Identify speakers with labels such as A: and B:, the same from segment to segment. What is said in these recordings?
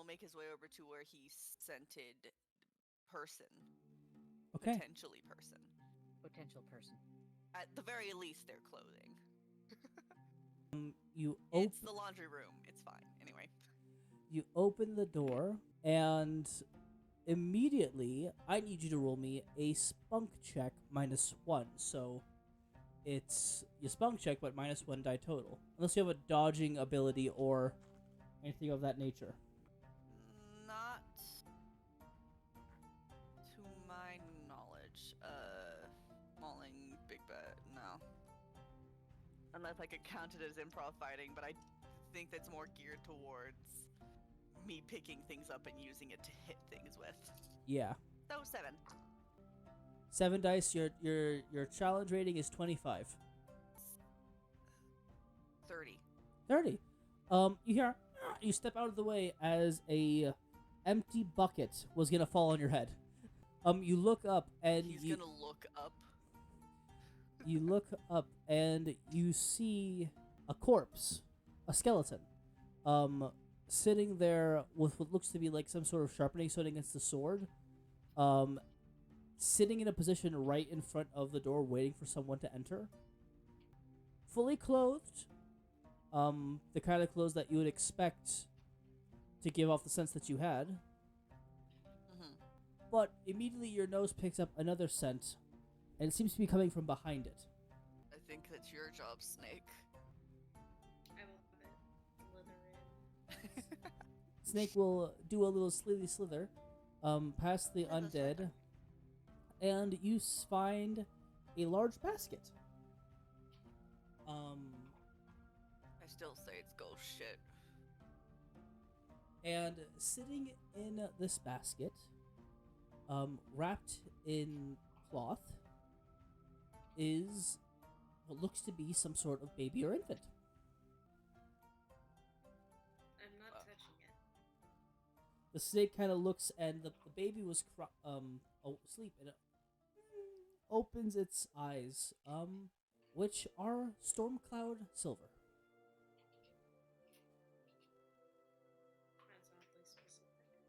A: make his way over to where he scented person.
B: Okay.
A: Potentially person.
C: Potential person.
A: At the very least, their clothing.
B: It's
A: the laundry room. It's fine. Anyway.
B: You open the door, and immediately, I need you to roll me a spunk check -1. So it's your spunk check, but -1 die total. Unless you have a dodging ability or anything of that nature.
A: Not to my knowledge. Mauling, big bet, no. Unless I could count it as improv fighting, but I think that's more geared towards me picking things up and using it to hit things with.
B: Yeah.
A: So 7.
B: 7 dice. Your challenge rating is 25.
A: 30.
B: 30. You hear, you step out of the way as a empty bucket was gonna fall on your head. You look up and
A: He's gonna look up.
B: You look up and you see a corpse, a skeleton, sitting there with what looks to be like some sort of sharpening stone against the sword, sitting in a position right in front of the door, waiting for someone to enter. Fully clothed, the kind of clothes that you would expect to give off the sense that you had.
A: Mm-hmm.
B: But immediately your nose picks up another scent, and it seems to be coming from behind it.
A: I think that's your job, Snake.
D: I will have it slither in.
B: Snake will do a little slither, past the
A: Yeah, that's
B: undead, and you find a large basket.
A: I still say it's ghost shit.
B: And sitting in this basket, wrapped in cloth, is what looks to be some sort of baby or infant.
D: I'm not touching it.
B: The snake kind of looks, and the baby was asleep, and it opens its eyes, which are Stormcloud Silver.
D: That's awfully specific.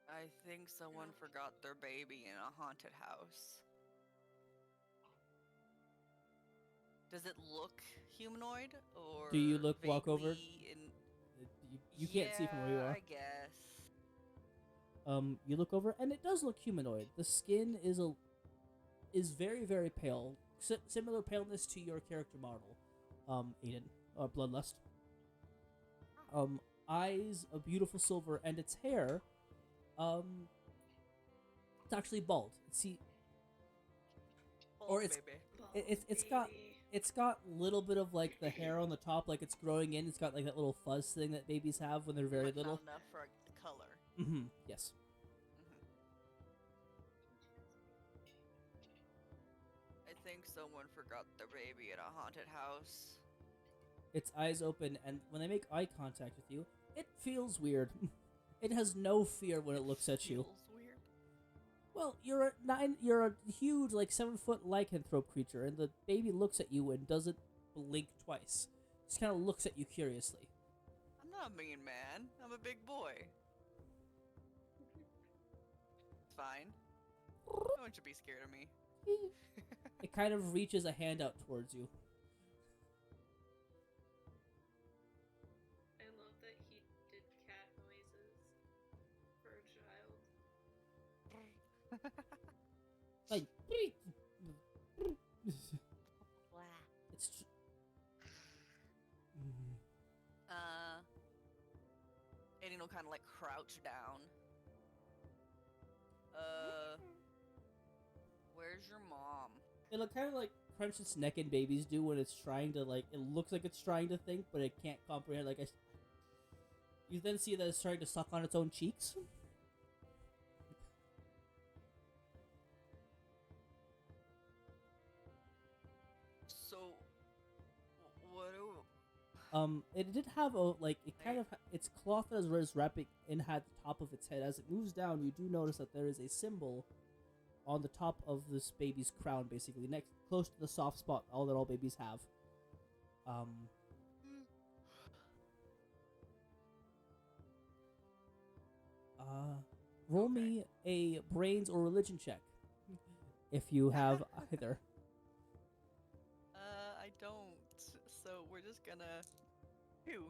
A: I think someone forgot their baby in a haunted house. Does it look humanoid or
B: Do you walk over?
A: vaguely
B: You can't see from where you are.
A: I guess.
B: You look over, and it does look humanoid. The skin is very, very pale, similar paleness to your character model, Aiden, Bloodlust. Eyes a beautiful silver, and its hair, it's actually bald. Or it's it's got a little bit of like the hair on the top, like it's growing in. It's got like that little fuzz thing that babies have when they're very
A: but
B: little.
A: Not enough for the color.
B: Mm-hmm. Yes.
A: I think someone forgot their baby in a haunted house.
B: Its eyes open, and when they make eye contact with you, it feels weird. It has no fear when it looks at you.
A: Feels weird.
B: Well, you're a huge, like 7-foot lycanthrope creature, and the baby looks at you and doesn't blink twice. Just kind of looks at you curiously.
A: I'm not a mean man. I'm a big boy. It's fine. No one should be scared of me.
B: It kind of reaches a hand out towards you.
D: I love that he did cat noises for a child.
B: Like, it's
A: Aiden will kind of like crouch down. Where's your mom?
B: it'll kind of like crunch its neck, and babies do when it's trying to like. It looks like it's trying to think, but it can't comprehend. You then see that it's trying to suck on its own cheeks.
A: So, what do...
B: It did have a its cloth that is wrapping in had the top of its head. As it moves down, you do notice that there is a symbol on the top of this baby's crown, basically close to the soft spot all babies have. roll
A: Okay.
B: me a brains or religion check if you have either.
A: I don't. So we're just gonna 2.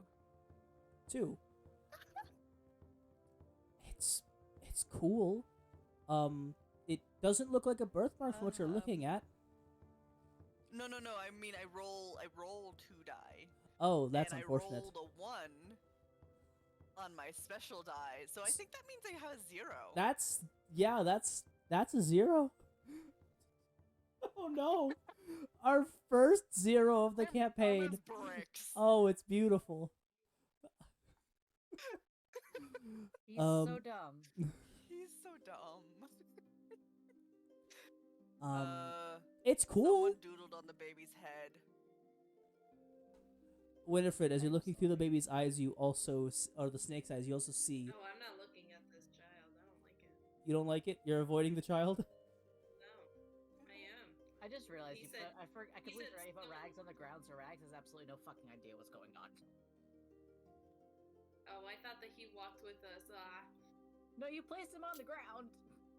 B: 2. It's cool. It doesn't look like a birthmark from what you're looking at.
A: No. I mean, I roll 2 die.
B: Oh, that's
A: and
B: unfortunate.
A: I rolled a 1 on my special die, so I think that means I have a 0.
B: That's a 0. Oh no. Our first 0 of the
A: I'm dumb
B: campaign.
A: as bricks.
B: Oh, it's beautiful.
C: He's so dumb.
A: He's so dumb.
B: It's cool.
A: Someone doodled on the baby's head.
B: Winifred, as you're looking through the baby's eyes, you also, or the snake's eyes, you also see.
D: No, I'm not looking at this child. I don't like it.
B: You don't like it? You're avoiding the child?
D: No, I am.
C: I just realized
D: He
C: you
D: said-
C: put, I completely
D: said
C: forgot you put
D: stone.
C: Rags on the ground, so Rags has absolutely no fucking idea what's going on.
D: Oh, I thought that he walked with us.
C: No, you placed him on the ground.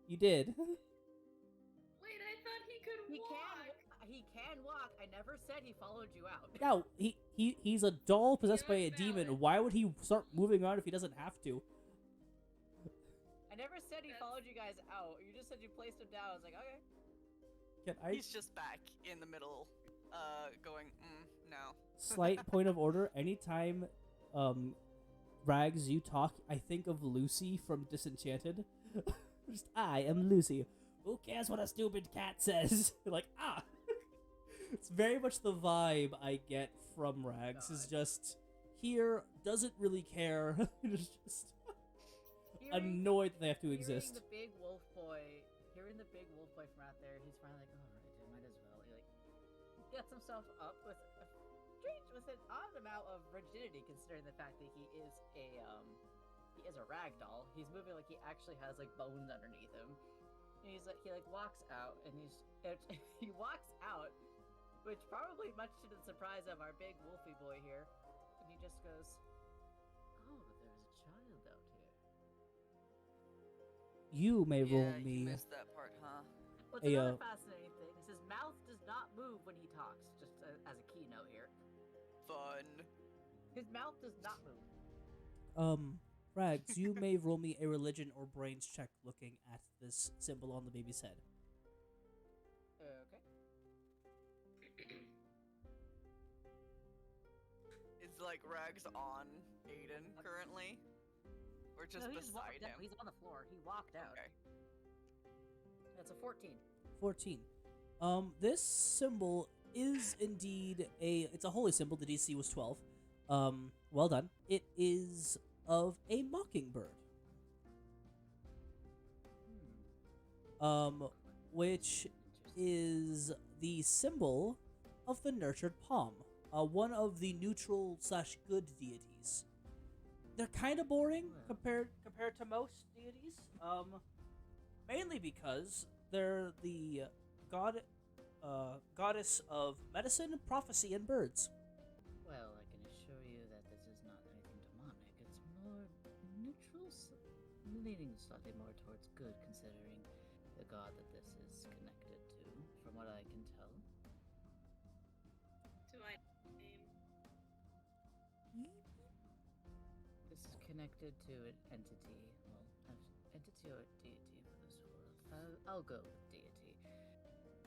B: You did.
D: Wait, I thought he could walk.
C: He can walk. I never said he followed you out.
B: Now, he's a doll possessed by a
D: You're
B: demon.
D: valid.
B: Why would he start moving around if he doesn't have to?
C: I never said he
D: That's-
C: followed you guys out. You just said you placed him down. I was like, okay.
B: Can I
A: He's just back in the middle, going, no.
B: slight point of order? Anytime Rags, you talk, I think of Lucy from Disenchanted. Just, I am Lucy. Who cares what a stupid cat says? Like, ah! It's very much the vibe I get from Rags. Is just here, doesn't really care. Is just annoyed that they have to exist.
C: Hearing the big wolf boy from out there, he's finally like, alright, I might as well. He gets himself up with an odd amount of rigidity, considering the fact that he is a rag doll. He's moving like he actually has like bones underneath him. And he walks out, and he walks out, which probably much to the surprise of our big wolfy boy here, and he just goes, "Oh, there's a child out here."
B: You may roll
A: Yeah, you
B: me.
A: missed that part, huh?
C: What's another fascinating thing is his mouth does not move when he talks. Just as a keynote here,
A: Fun.
C: his mouth does not move.
B: Rags, you may roll me a religion or brains check looking at this symbol on the baby's head.
C: Okay.
A: Is like Rags on Aiden currently? Or just
C: No, he just
A: beside
C: walked out.
A: him?
C: He's on the floor. He walked out.
A: Okay.
C: That's a 14.
B: 14. This symbol is indeed it's a holy symbol. The DC was 12. Well done. It is of a mockingbird. Which is the symbol of the nurtured palm. One of the neutral / good deities. They're kind of boring compared to most deities. Mainly because they're the goddess of medicine, prophecy, and birds.
C: Well, I can assure you that this is not anything demonic. It's more neutral, leaning slightly more towards good, considering the god that this is connected to, from what I can tell.
D: Do I name?
C: This is connected to an entity. Well, entity or deity for this world. I'll go with deity.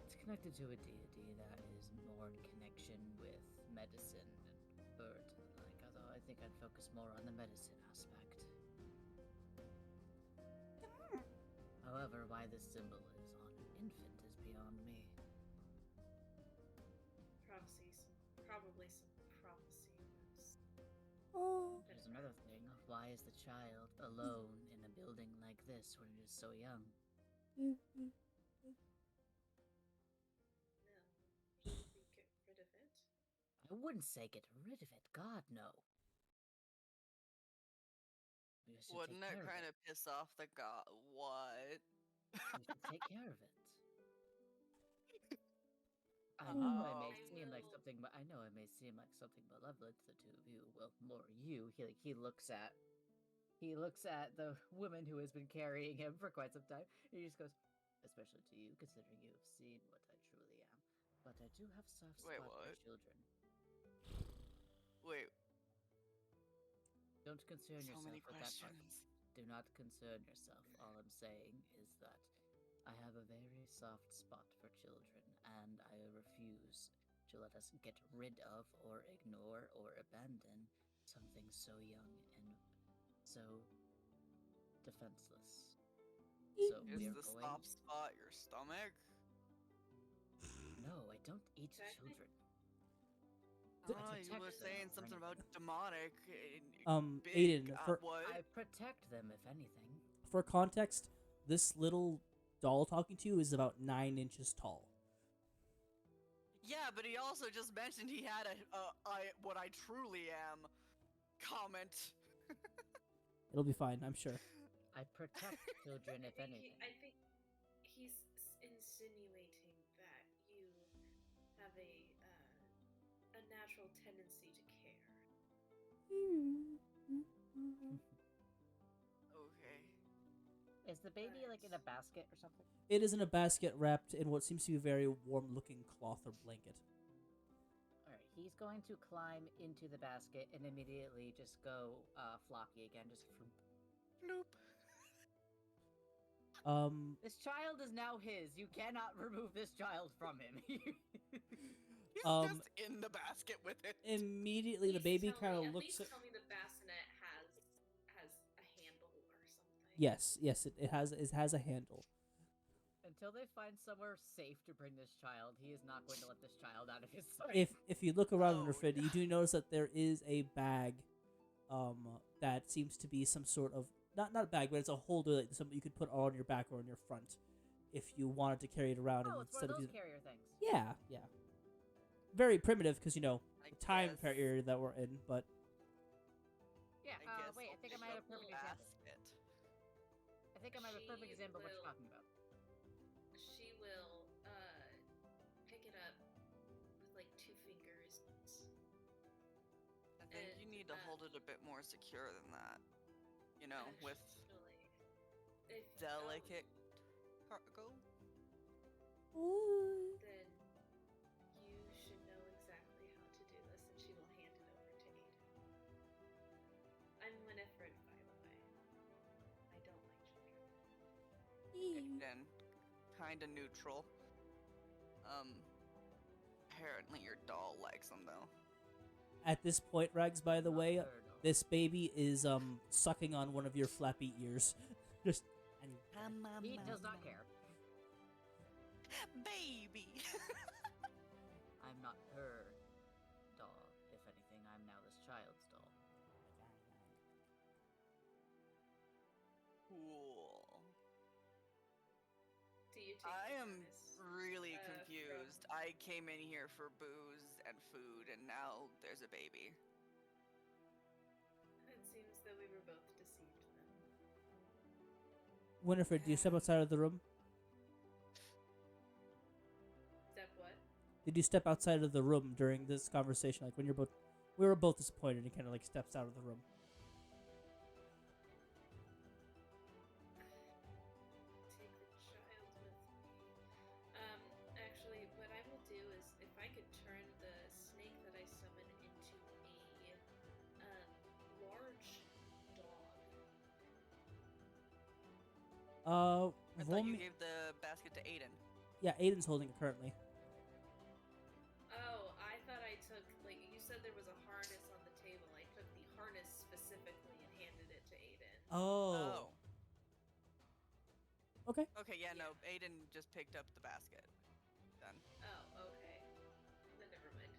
C: It's connected to a deity that is more in connection with medicine and birds and the like, although I think I'd focus more on the medicine aspect. However, why this symbol is on an infant is beyond me.
D: Probably some prophecy in this.
C: There's another thing. Why is the child alone in a building like this when it is so young?
D: No. Should we get rid of it?
C: I wouldn't say get rid of it. God, no. We should
A: Wouldn't
C: take
A: it
C: care
A: kind
C: of
A: of piss off the god? What?
C: We should take care of it. I know I may
A: Oh.
C: seem like something, but malevolent to the two of you. Well, more you. He looks at He looks at the woman who has been carrying him for quite some time. And he just goes, especially to you, considering you have seen what I truly am. But I do have soft
A: Wait,
C: spot for
A: what?
C: children.
A: Wait,
C: Don't concern
A: so
C: yourself
A: many
C: with that part.
A: questions.
C: Do not concern yourself. All I'm saying is that I have a very soft spot for children, and I refuse to let us get rid of or ignore or abandon something so young and so defenseless. So
A: Is
C: we are
A: the
C: going.
A: soft spot your stomach?
C: No, I don't eat
D: Exactly.
C: children.
A: Oh,
C: I
A: you were
C: protect them
A: saying
C: for
A: something
C: anything.
A: about demonic. Big,
B: Aiden, for
A: what?
C: I protect them, if anything.
B: for context, this little doll talking to you is about 9 inches tall.
A: Yeah, but he also just mentioned he had what I truly am comment.
B: It'll be fine, I'm sure.
C: I protect children, if anything.
D: I think he's insinuating that you have a natural tendency to care.
A: Okay.
C: Is the baby like in a basket or something?
B: It is in a basket wrapped in what seems to be a very warm-looking cloth or blanket.
C: Alright, he's going to climb into the basket and immediately just go floppy again, just
A: Bloop.
C: This child is now his. You cannot remove this child from him.
A: He's
B: Um,
A: just in the basket with it.
B: Immediately, the
D: Please
B: baby
D: tell me-
B: kind of
D: at
B: looks
D: least
B: at.
D: tell me the bassinet has a handle or something.
B: Yes, it has a handle.
C: Until they find somewhere safe to bring this child, he is not going to let this child out of his sight.
B: If you look around
A: Oh,
B: Winterfred,
A: no.
B: you do notice that there is a bag, that seems to be some sort of not a bag, but it's a holder that something you could put on your back or on your front, if you wanted to carry it around.
C: Oh,
B: and
C: it's one
B: instead
C: of those
B: using,
C: carrier things.
B: yeah. Very primitive because
A: I
B: the time
A: guess.
B: period that we're in, but
C: Yeah, wait, I think I might have a perfect example.
A: Basket.
C: I think I might have a perfect
D: She
C: example of what you're
D: will-
C: talking about.
D: She will pick it up with like 2 fingers.
A: I think you need to hold it a bit more secure than that. You know, with
D: Actually, if
A: delicate cargo.
D: then you should know exactly how to do this, and she will hand it over to Aiden. I'm Winifred, by the way. I don't like children.
A: Again, kinda neutral. Apparently your doll likes them though.
B: at this point, Rags, by the
C: Not
B: way,
C: heard of.
B: this baby is sucking on one of your flappy ears. Just
C: He does not care.
A: Baby.
C: I'm not her doll. If anything, I'm now this child's doll.
A: Cool.
D: Do you take
A: I
D: the
A: am
D: bonus,
A: really
D: from-
A: confused. I came in here for booze and food, and now there's a baby.
D: It seems that we were both deceived then.
B: Winifred, do you step outside of the room?
D: Step what?
B: Did you step outside of the room during this conversation? Like when we were both disappointed, and he kind of like steps out of the room.
D: Take the child with me. Actually, what I will do is, if I could turn the snake that I summon into a large dog.
A: I
B: Roll
A: thought you
B: me.
A: gave the basket to Aiden.
B: Yeah, Aiden's holding it currently.
D: Oh, I thought I took, like, you said there was a harness on the table. I took the harness specifically and handed it to Aiden.
B: Oh. Okay.
A: Okay, yeah, no, Aiden just picked up the basket. Done.
D: Oh, okay. Then never mind.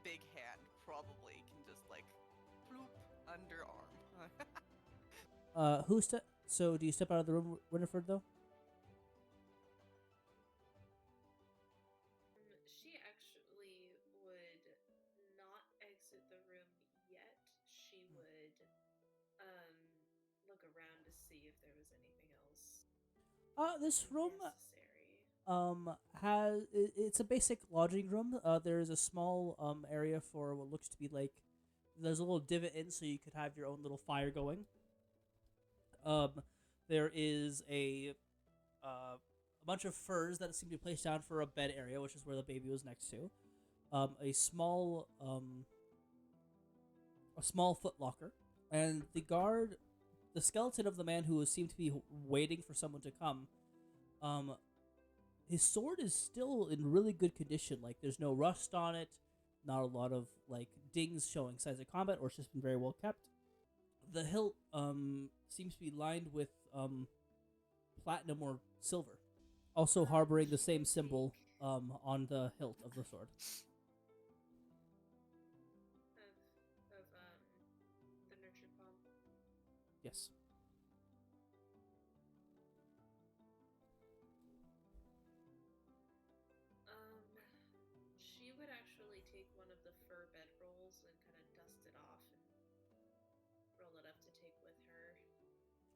A: Big hand probably can just like bloop underarm.
B: So do you step out of the room, Winifred, though?
D: She actually would not exit the room yet. She would look around to see if there was anything else
B: This room
D: necessary.
B: it's a basic lodging room. There is a small area for what looks to be like there's a little divot in so you could have your own little fire going. There is a bunch of furs that seem to be placed down for a bed area, which is where the baby was next to. A small footlocker, and the skeleton of the man who seemed to be waiting for someone to come. His sword is still in really good condition. Like, there's no rust on it, not a lot of like dings showing signs of combat, or it's just been very well kept. The hilt seems to be lined with platinum or silver, also harboring the same symbol on the hilt of the sword.
D: Of the nurtured palm.
B: Yes.
D: She would actually take one of the fur bedrolls and kind of dust it off and roll it up to take with her.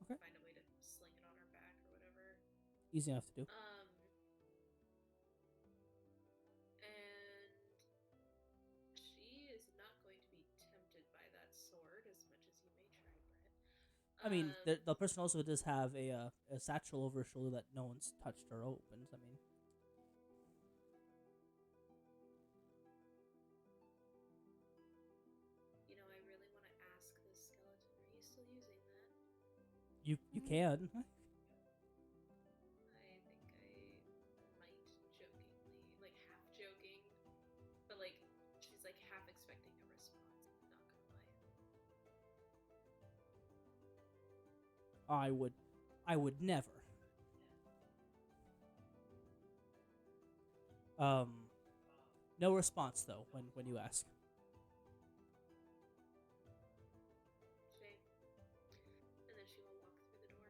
B: Okay.
D: Find a way to sling it on her back or whatever.
B: Easy enough to do.
D: And she is not going to be tempted by that sword as much as you may try, Brett.
B: I mean, the person also does have a satchel over her shoulder that no one's touched or opened. I mean,
D: you know, I really want to ask this skeleton, are you still using that?
B: you can.
D: I think I might jokingly, like half joking, but like she's like half expecting a response. Not gonna lie.
B: I would never. No response though when you ask.
D: Shame. And then she will walk through the door.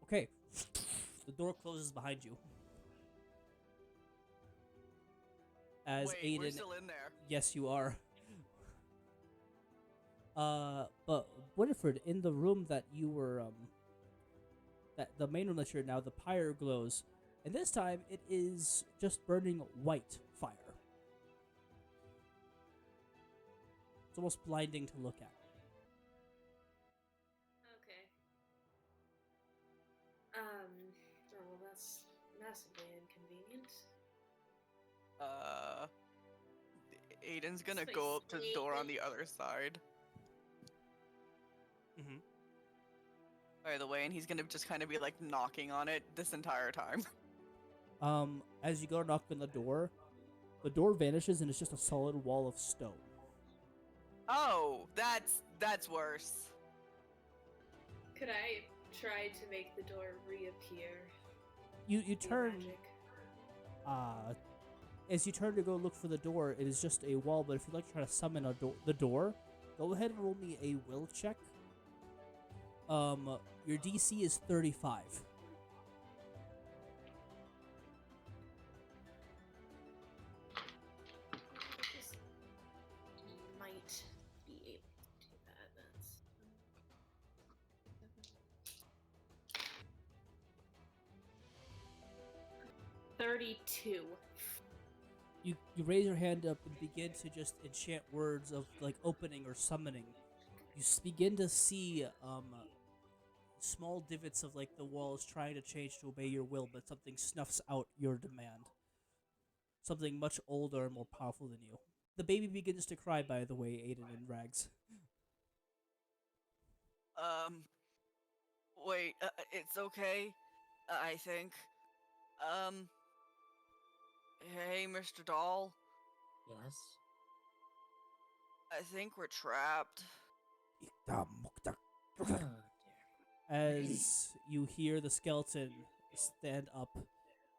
B: Okay. The door closes behind you. As
A: Wait,
B: Aiden,
A: we're still in there.
B: yes, you are. But Winifred, in the room that you were, that the main room that you're in now, the pyre glows, and this time it is just burning white fire. It's almost blinding to look at.
D: Okay. Well, that's massively inconvenient.
A: Aiden's gonna
D: Space
A: go up to the door on
D: Aiden.
A: the other side.
B: Mm-hmm.
A: By the way, and he's gonna just kind of be like knocking on it this entire time.
B: As you go to knock on the door vanishes and it's just a solid wall of stone.
A: Oh, that's worse.
D: Could I try to make the door reappear?
B: You
D: Via
B: turn,
D: magic?
B: as you turn to go look for the door, it is just a wall, but if you'd like to try to summon the door, go ahead and roll me a will check. Your DC is 35.
D: Just might be able to do that. That's 32.
B: You raise your hand up and begin to just enchant words of like opening or summoning. You begin to see small divots of like the walls trying to change to obey your will, but something snuffs out your demand. Something much older and more powerful than you. The baby begins to cry, by the way, Aiden in rags.
A: Wait, it's okay. I think. Hey, Mr. Doll.
C: Yes?
A: I think we're trapped.
C: Oh, dear.
B: As you hear the skeleton stand up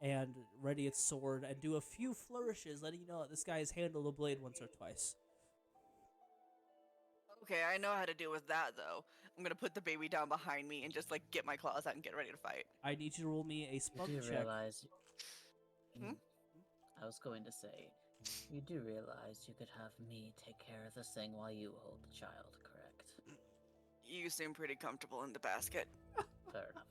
B: and ready its sword and do a few flourishes, letting you know that this guy has handled a blade once or twice.
A: Okay, I know how to deal with that though. I'm gonna put the baby down behind me and just like get my claws out and get ready to fight.
B: I need you to roll me a
C: You
B: spunk
C: do
B: check.
C: realize...
A: Hmm?
C: I was going to say, you do realize you could have me take care of this thing while you hold the child, correct?
A: You seem pretty comfortable in the basket.
C: Fair enough.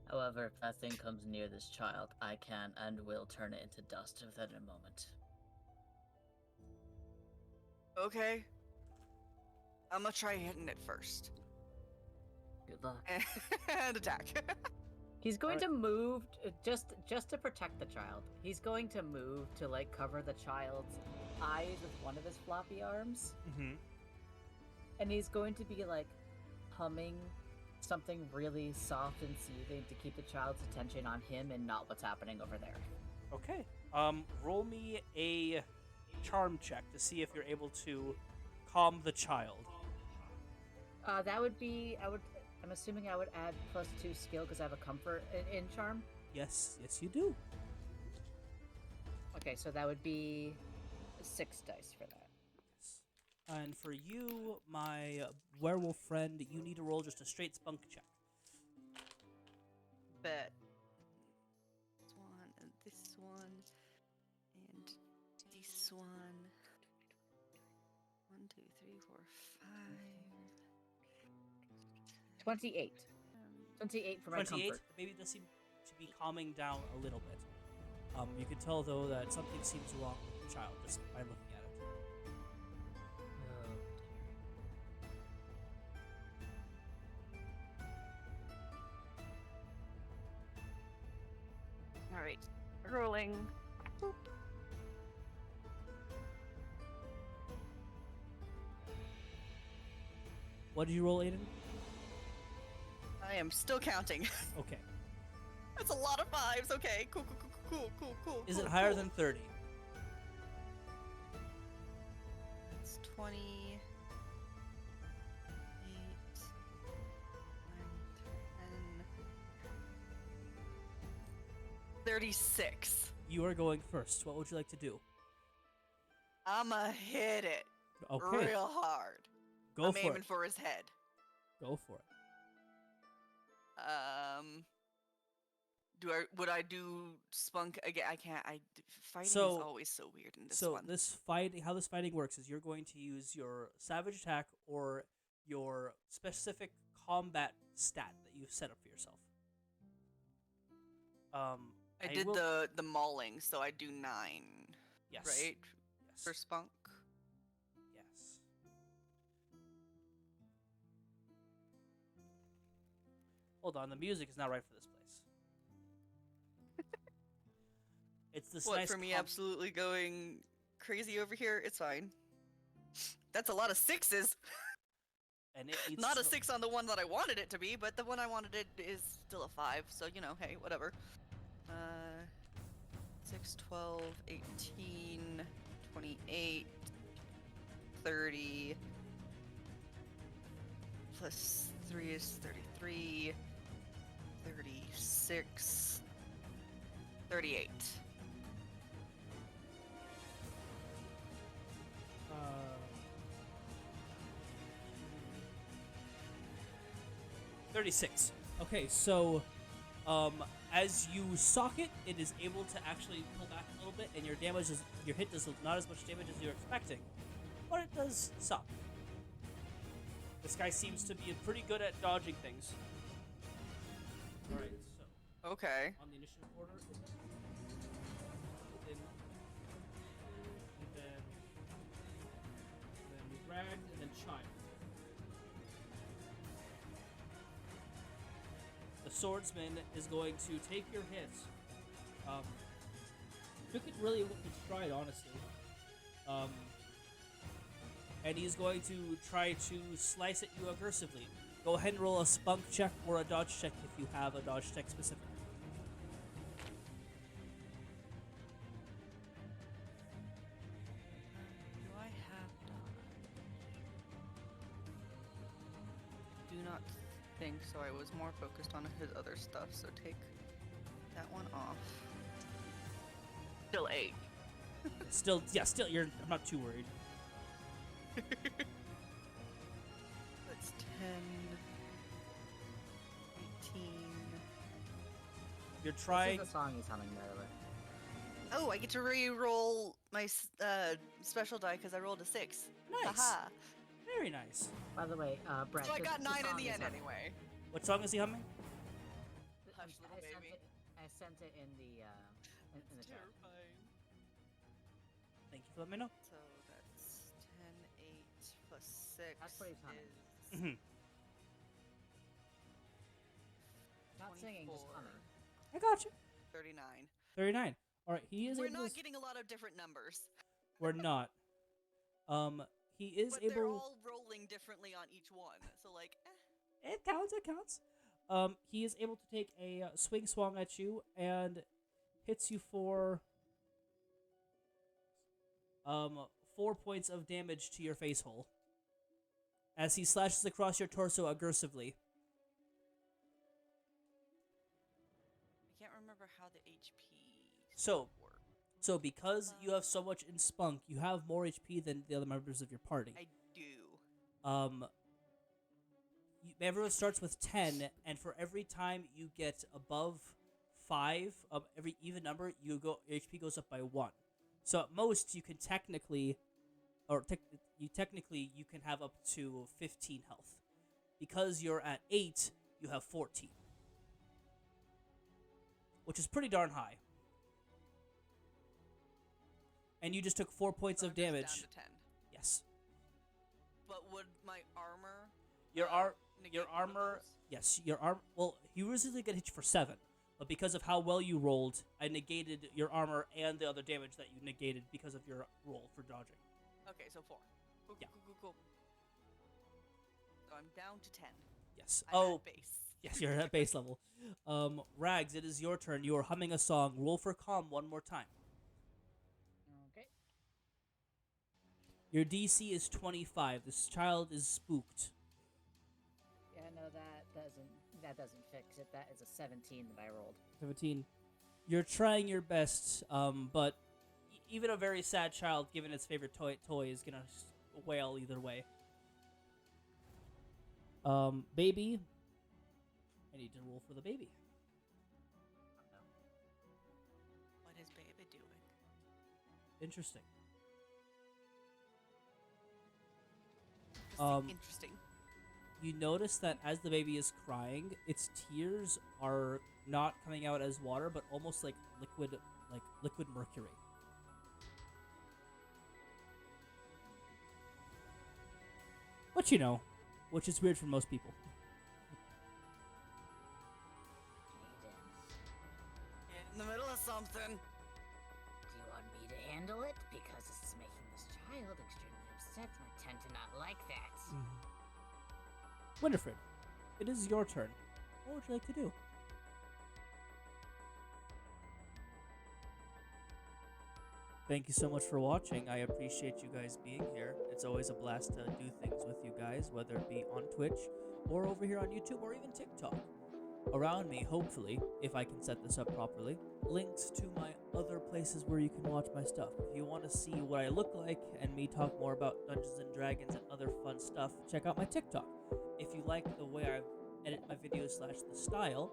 C: However, if that thing comes near this child, I can and will turn it into dust within a moment.
A: Okay. I'm gonna try hitting it first.
C: Good luck.
A: And attack.
C: He's going to move just to protect the child. He's going to move to like cover the child's eyes with one of his floppy arms, and he's going to be like humming something really soft and soothing to keep the child's attention on him and not what's happening over there.
B: Okay. Roll me a charm check to see if you're able to calm the child.
C: That would be I'm assuming I would add +2 skill because I have a comfort in charm.
B: Yes, you do.
C: Okay, so that would be 6 dice for that.
B: Yes. And for you, my werewolf friend, you need to roll just a straight spunk check.
A: Bet. This one, and this one, and this one. 1, 2, 3, 4, 5.
C: 28. 28 for my
B: 28.
C: comfort.
B: Maybe it does seem to be calming down a little bit. You can tell though that something seems wrong with the child just by looking at it.
A: All right, rolling. Boop.
B: What did you roll, Aiden?
A: I am still counting.
B: Okay.
A: That's a lot of 5s. Okay, cool.
B: Is it higher than 30?
A: It's 20. 8, 9, 10, 36.
B: You are going first. What would you like to do?
A: I'ma hit it
B: Okay.
A: real hard.
B: Go
A: I'm
B: for
A: aiming
B: it.
A: for his head.
B: Go for it.
A: Would I do spunk again? I can't. Fighting
B: So-
A: is always so weird in this
B: So
A: one.
B: how this fighting works is you're going to use your savage attack or your specific combat stat that you've set up for yourself.
A: I did
B: will-
A: the mauling, so I do 9.
B: Yes.
A: Right?
B: Yes.
A: For spunk.
B: Yes. Hold on, the music is not right for this place. It's this
A: What,
B: nice
A: for me absolutely going crazy over here? It's fine. That's a lot of 6s.
B: and it needs
A: Not a
B: to-
A: 6 on the one that I wanted it to be, but the one I wanted it is still a 5, so, you know, hey, whatever. 6, 12, 18, 28, 30, plus 3 is 33, 36, 38.
B: 36. Okay, so as you sock it, it is able to actually pull back a little bit, and your hit does not as much damage as you're expecting, but it does some. This guy seems to be pretty good at dodging things. All right, so
A: Okay.
B: on the initiative order, then Rag, and then Child. The swordsman is going to take your hits. Took it really with stride, honestly. And he's going to try to slice at you aggressively. Go ahead and roll a spunk check or a dodge check if you have a dodge check specific.
A: Do I have dodge? Do not think so. I was more focused on his other stuff, so take that one off. Still 8.
B: Still, I'm not too worried.
A: That's 10, 18.
B: You're
C: This
B: trying.
C: is the song he's humming, by the way.
A: Oh, I get to re-roll my special die because I rolled a 6.
B: Nice.
A: Haha.
B: Very nice.
C: By the way, Brett.
A: So I
C: this
A: got
C: is
A: 9 in
C: song
A: the
C: he's
A: end
C: humming.
A: anyway.
B: What song is he humming?
A: Hush, little baby.
C: I sent it in the in the chat.
A: Terrifying.
B: Thank you for letting me know.
A: So that's 10, plus 6
C: That's what he's humming.
A: is
B: Mhm.
C: Not singing, just
A: 24,
C: humming.
B: I got you.
A: 39.
B: 39. All right, he is
A: We're
B: able
A: not
B: to.
A: getting a lot of different numbers,
B: We're not. He is
A: but they're
B: able.
A: all rolling differently on each one. So like,
B: It counts. It counts. He is able to take a swing swung at you and hits you for 4 points of damage to your face hole as he slashes across your torso aggressively.
A: I can't remember how the HP
B: So,
A: work.
B: So because you have so much in spunk, you have more HP than the other members of your party.
A: I do.
B: Everyone starts with 10, and for every time you get above 5, every even number, your HP goes up by 1. So at most, you can technically, you can have up to 15 health. Because you're at 8, you have 14, which is pretty darn high. And you just took 4 points
A: So
B: of
A: I'm just
B: damage.
A: Down to 10.
B: Yes.
A: But would my armor?
B: Your
A: negate one of
B: armor.
A: those?
B: Yes, your arm. Well, you originally get hit for 7, but because of how well you rolled, I negated your armor and the other damage that you negated because of your roll for dodging.
A: Okay, so 4. Cool,
B: Yeah.
A: cool. So I'm down to 10.
B: Yes.
A: I'm at base.
B: Yes, you're at base level. Rags, it is your turn. You are humming a song. Roll for calm one more time.
C: Okay.
B: Your DC is 25. This child is spooked.
C: Yeah, no, that doesn't fix it. That is a 17 that I rolled.
B: 17. You're trying your best, but even a very sad child, given its favorite toy is gonna wail either way. Baby. I need to roll for the baby.
A: What is baby doing?
B: Interesting.
A: Interesting.
B: You notice that as the baby is crying, its tears are not coming out as water, but almost like liquid mercury. But you know, which is weird for most people.
A: In the middle of something.
C: Do you want me to handle it? Because this is making this child extremely upset, and I tend to not like that.
B: Winifred, it is your turn. What would you like to do? Thank you so much for watching. I appreciate you guys being here. It's always a blast to do things with you guys, whether it be on Twitch or over here on YouTube or even TikTok. Around me, hopefully, if I can set this up properly, links to my other places where you can watch my stuff. If you want to see what I look like and me talk more about Dungeons and Dragons and other fun stuff, check out my TikTok. If you like the way I edit my videos / the style,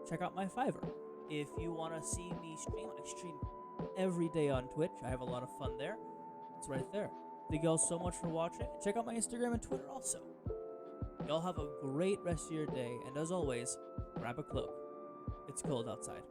B: check out my Fiverr. If you want to see me stream, I stream every day on Twitch. I have a lot of fun there. It's right there. Thank you all so much for watching. Check out my Instagram and Twitter also. Y'all have a great rest of your day, and as always, grab a cloak. It's cold outside.